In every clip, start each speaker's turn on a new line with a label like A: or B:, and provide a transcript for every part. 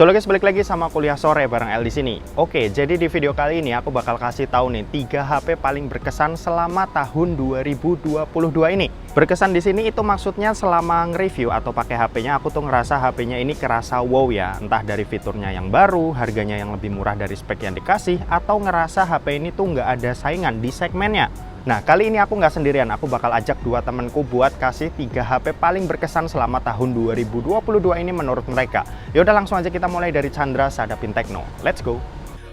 A: So guys, balik lagi sama kuliah sore bareng El di sini. Oke, jadi di video kali ini aku bakal kasih tahu nih 3 HP paling berkesan selama tahun 2022 ini. Berkesan di sini itu maksudnya selama nge-review atau pakai HP-nya aku tuh ngerasa HP-nya ini kerasa wow ya, entah dari fiturnya yang baru, harganya yang lebih murah dari spek yang dikasih, atau ngerasa HP ini tuh nggak ada saingan di segmennya. Nah, kali ini aku nggak sendirian, aku bakal ajak 2 temanku buat kasih 3 HP paling berkesan selama tahun 2022 ini menurut mereka. Yaudah langsung aja kita mulai dari Chandra Sadapin Tekno. Let's go!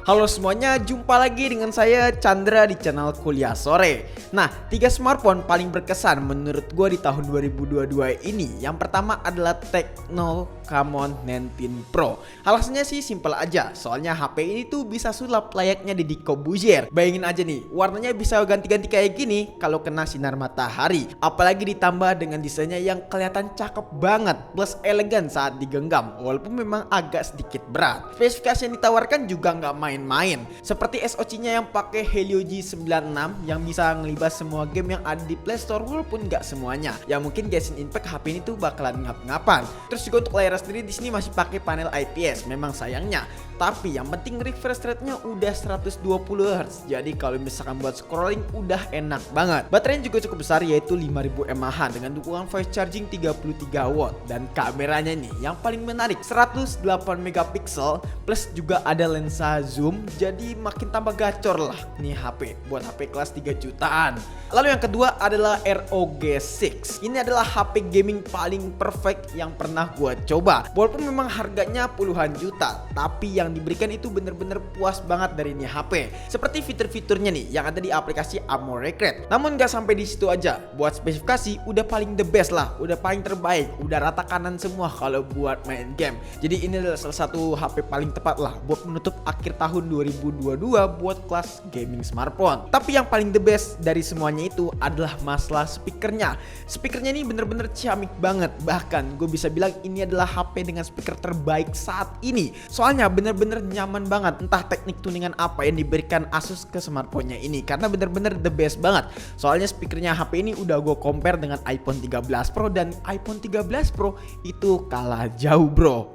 B: Halo semuanya, jumpa lagi dengan saya Chandra di channel Kuliah Sore. Nah, 3 smartphone paling berkesan menurut gue di tahun 2022 ini. Yang pertama adalah Tecno Camon 19 Pro. Alasannya sih simpel aja, soalnya HP ini tuh bisa sulap layaknya Deddy Corbuzier. Bayangin aja nih, warnanya bisa ganti-ganti kayak gini kalau kena sinar matahari. Apalagi ditambah dengan desainnya yang kelihatan cakep banget, plus elegan saat digenggam, walaupun memang agak sedikit berat. Spesifikasi yang ditawarkan juga nggak main-main, seperti SoC-nya yang pakai Helio G96 yang bisa ngelibas semua game yang ada di Play Store, walaupun nggak semuanya. Ya mungkin Genshin Impact HP ini tuh bakalan ngap-ngapan. Terus juga untuk layar sendiri di sini masih pakai panel IPS, memang sayangnya. Tapi yang penting refresh rate-nya udah 120 Hz. Jadi kalau misalkan buat scrolling udah enak banget. Baterainya juga cukup besar, yaitu 5000 mAh dengan dukungan fast charging 33 watt. Dan kameranya nih yang paling menarik, 108 megapiksel plus juga ada lensa zoom. Jadi makin tambah gacor lah nih HP buat HP kelas 3 jutaan. Lalu yang kedua adalah ROG 6. Ini adalah HP gaming paling perfect yang pernah gua coba. Walaupun memang harganya puluhan juta, tapi yang diberikan itu bener-bener puas banget dari ini HP. Seperti fitur-fiturnya nih yang ada di aplikasi Amorecred. Namun gak sampai di situ aja. Buat spesifikasi udah paling the best lah, udah paling terbaik, udah rata kanan semua kalau buat main game. Jadi ini adalah salah satu HP paling tepat lah buat menutup akhir tahun 2022 buat kelas gaming smartphone. Tapi yang paling the best dari semuanya itu adalah masalah speakernya. Speakernya ini bener-bener ciamik banget. Bahkan gue bisa bilang ini adalah HP dengan speaker terbaik saat ini. Soalnya bener-bener nyaman banget. Entah teknik tuningan apa yang diberikan Asus ke smartphone-nya ini, karena bener-bener the best banget. Soalnya speakernya HP ini udah gue compare dengan iPhone 13 Pro, dan iPhone 13 Pro itu kalah jauh bro.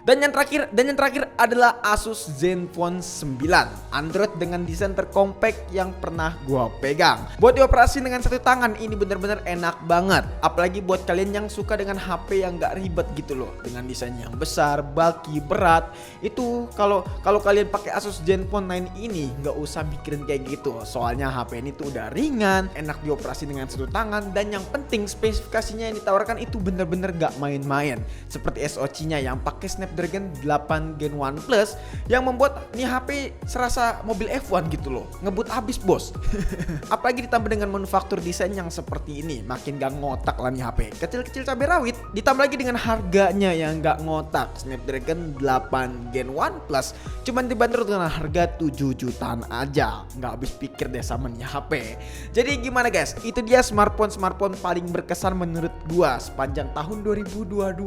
B: Dan yang terakhir adalah Asus Zenfone 9 Android dengan desain terkompak yang pernah gua pegang. Buat dioperasi dengan satu tangan ini bener-bener enak banget. Apalagi buat kalian yang suka dengan HP yang gak ribet gitu loh, dengan desain yang besar, bulky, berat. Itu kalau kalian pakai Asus Zenfone 9 ini nggak usah mikirin kayak gitu. Soalnya HP ini tuh udah ringan, enak dioperasi dengan satu tangan, dan yang penting spesifikasinya yang ditawarkan itu bener-bener gak main-main. Seperti SoC-nya yang pakai Snapdragon 8 Gen 1 Plus yang membuat nih HP serasa mobil F1 gitu loh, ngebut abis bos. Apalagi ditambah dengan manufaktur desain yang seperti ini, makin gak ngotak lah nih HP. Kecil-kecil cabai rawit, ditambah lagi dengan harganya yang gak ngotak, Snapdragon 8 Gen 1 Plus cuman dibanderol dengan harga 7 jutaan aja. Gak habis pikir deh sama nih HP. Jadi gimana guys, itu dia smartphone paling berkesan menurut gua sepanjang tahun 2022.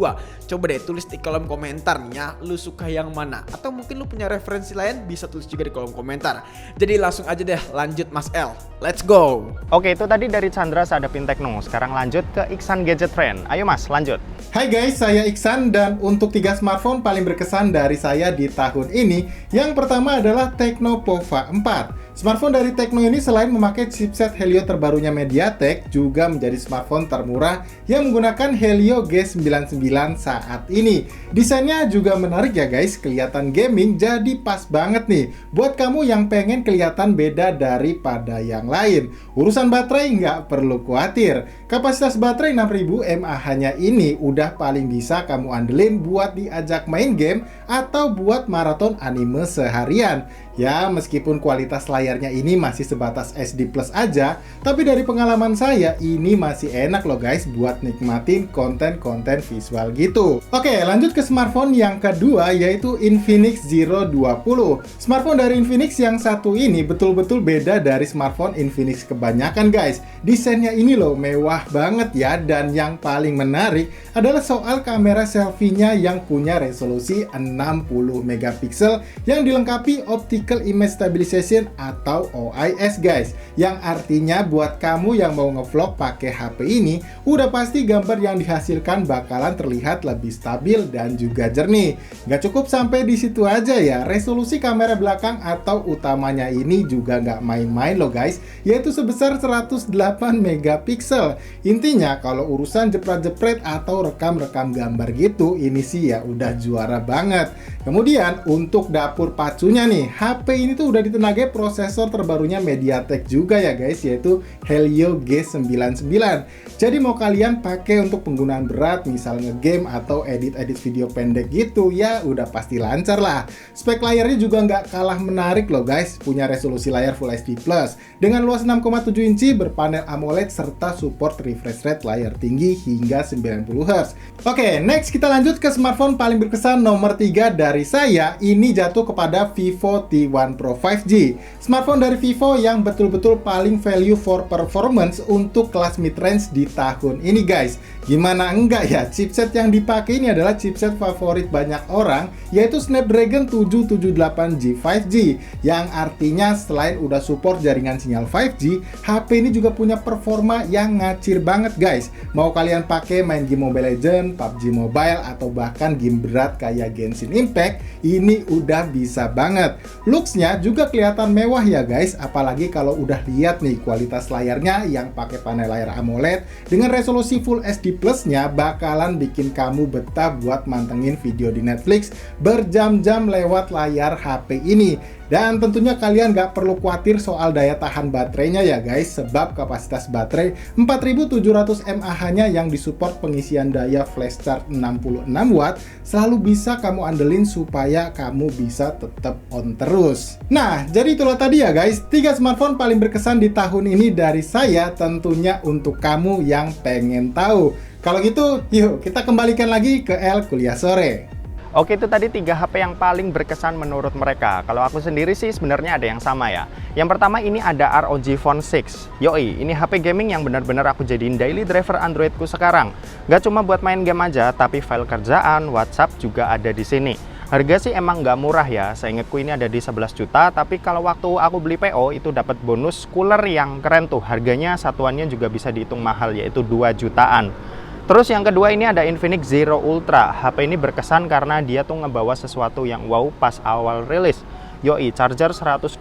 B: Coba deh tulis di kolom komentar nih ya, lu suka yang mana, atau mungkin lu punya referensi lain bisa tulis juga di kolom komentar. Jadi langsung aja deh lanjut Mas El, let's go.
A: Oke, itu tadi dari Chandra Sadapin Tekno. Sekarang lanjut ke Iksan Gadget Friend. Ayo Mas, lanjut.
C: Hai guys, saya Iksan, dan untuk 3 smartphone paling berkesan dari saya di tahun ini, yang pertama adalah Tecno Pova 4. Smartphone dari Tecno ini selain memakai chipset Helio terbarunya MediaTek, juga menjadi smartphone termurah yang menggunakan Helio G99 saat ini. Desainnya juga menarik ya guys, kelihatan gaming, jadi pas banget nih buat kamu yang pengen kelihatan beda daripada yang lain. Urusan baterai nggak perlu khawatir. Kapasitas baterai 6000 mAh-nya ini udah paling bisa kamu andelin buat diajak main game atau buat maraton anime seharian. Ya, meskipun kualitas layarnya ini masih sebatas SD Plus aja, tapi dari pengalaman saya, ini masih enak loh guys buat nikmatin konten-konten visual gitu. Oke, lanjut ke smartphone yang kedua, yaitu Infinix Zero 20. Smartphone dari Infinix yang satu ini betul-betul beda dari smartphone Infinix kebanyakan guys. Desainnya ini loh mewah banget ya, dan yang paling menarik adalah soal kamera selfie-nya yang punya resolusi 60 megapiksel yang dilengkapi optical image stabilization atau atau OIS guys. Yang artinya buat kamu yang mau ngevlog pakai HP ini, udah pasti gambar yang dihasilkan bakalan terlihat lebih stabil dan juga jernih. Gak cukup sampai di situ aja ya, resolusi kamera belakang atau utamanya ini juga nggak main-main loh guys, yaitu sebesar 108 megapiksel. Intinya kalau urusan jepret-jepret atau rekam-rekam gambar gitu, ini sih ya udah juara banget. Kemudian untuk dapur pacunya nih, HP ini tuh udah ditenagai prosesor terbarunya MediaTek juga ya guys, yaitu Helio G99. Jadi mau kalian pakai untuk penggunaan berat, misalnya game atau edit-edit video pendek gitu, ya udah pasti lancar lah. Spek layarnya juga nggak kalah menarik loh guys, punya resolusi layar Full HD Plus dengan luas 6,7 inci berpanel AMOLED serta support refresh rate layar tinggi hingga 90 Hz. Oke, next kita lanjut ke smartphone paling berkesan nomor 3 dari saya. Ini jatuh kepada Vivo T1 Pro 5G. Smartphone dari Vivo yang betul-betul paling value for performance untuk kelas mid-range di tahun ini guys. Gimana enggak ya, chipset yang dipakai ini adalah chipset favorit banyak orang, yaitu Snapdragon 778G 5G, yang artinya selain udah support jaringan sinyal 5G, HP ini juga punya performa yang ngacir banget guys. Mau kalian pakai main game Mobile Legends, PUBG Mobile, atau bahkan game berat kayak Genshin Impact, ini udah bisa banget. Looks-nya juga kelihatan mewah ya guys, apalagi kalau udah lihat nih kualitas layarnya yang pakai panel layar AMOLED dengan resolusi Full HD Plus-nya bakalan bikin kamu betah buat mantengin video di Netflix berjam-jam lewat layar HP ini. Dan tentunya kalian gak perlu khawatir soal daya tahan baterainya ya guys, sebab kapasitas baterai 4700 mAh-nya yang disupport pengisian daya flash charge 66 watt selalu bisa kamu andelin supaya kamu bisa tetap on terus. Nah, jadi itulah tadi ya guys, 3 smartphone paling berkesan di tahun ini dari saya, tentunya untuk kamu yang pengen tahu. Kalau gitu, yuk kita kembalikan lagi ke El Kuliah Sore.
A: Oke, itu tadi 3 HP yang paling berkesan menurut mereka. Kalau aku sendiri sih sebenarnya ada yang sama ya. Yang pertama ini ada ROG Phone 6. Yoi, ini HP gaming yang benar-benar aku jadiin daily driver Androidku sekarang. Gak cuma buat main game aja, tapi file kerjaan, WhatsApp juga ada di sini. Harga sih emang nggak murah ya, seingatku ini ada di 11 juta, tapi kalau waktu aku beli PO itu dapat bonus cooler yang keren tuh. Harganya satuannya juga bisa dihitung mahal, yaitu 2 jutaan. Terus yang kedua ini ada Infinix Zero Ultra. HP ini berkesan karena dia tuh ngebawa sesuatu yang wow pas awal rilis. Yoi, charger 180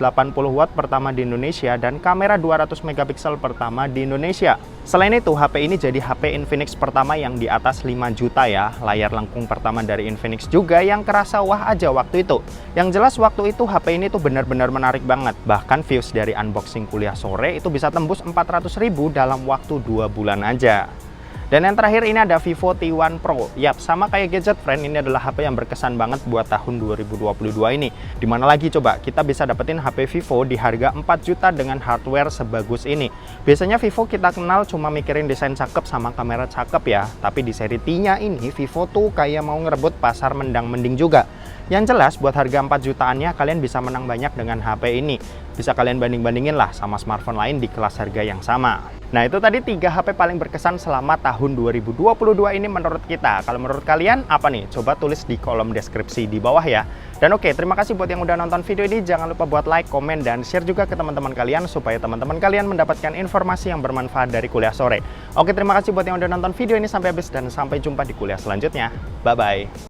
A: watt pertama di Indonesia dan kamera 200 megapiksel pertama di Indonesia. Selain itu, HP ini jadi HP Infinix pertama yang di atas 5 juta ya. Layar lengkung pertama dari Infinix juga yang kerasa wah aja waktu itu. Yang jelas waktu itu HP ini tuh benar-benar menarik banget. Bahkan views dari unboxing Kuliah Sore itu bisa tembus 400.000 dalam waktu 2 bulan aja. Dan yang terakhir ini ada Vivo T1 Pro. Yap, sama kayak Gadget Friend, ini adalah HP yang berkesan banget buat tahun 2022 ini. Dimana lagi coba kita bisa dapetin HP Vivo di harga 4 juta dengan hardware sebagus ini. Biasanya Vivo kita kenal cuma mikirin desain cakep sama kamera cakep ya. Tapi di seri T-nya ini Vivo tuh kayak mau ngerebut pasar mendang-mending juga. Yang jelas buat harga 4 jutaannya kalian bisa menang banyak dengan HP ini. Bisa kalian banding-bandingin lah sama smartphone lain di kelas harga yang sama. Nah, itu tadi 3 HP paling berkesan selama tahun 2022 ini menurut kita. Kalau menurut kalian apa nih? Coba tulis di kolom deskripsi di bawah ya. Dan oke, terima kasih buat yang udah nonton video ini. Jangan lupa buat like, komen, dan share juga ke teman-teman kalian supaya teman-teman kalian mendapatkan informasi yang bermanfaat dari Kuliah Sore. Oke, terima kasih buat yang udah nonton video ini sampai habis dan sampai jumpa di kuliah selanjutnya. Bye-bye.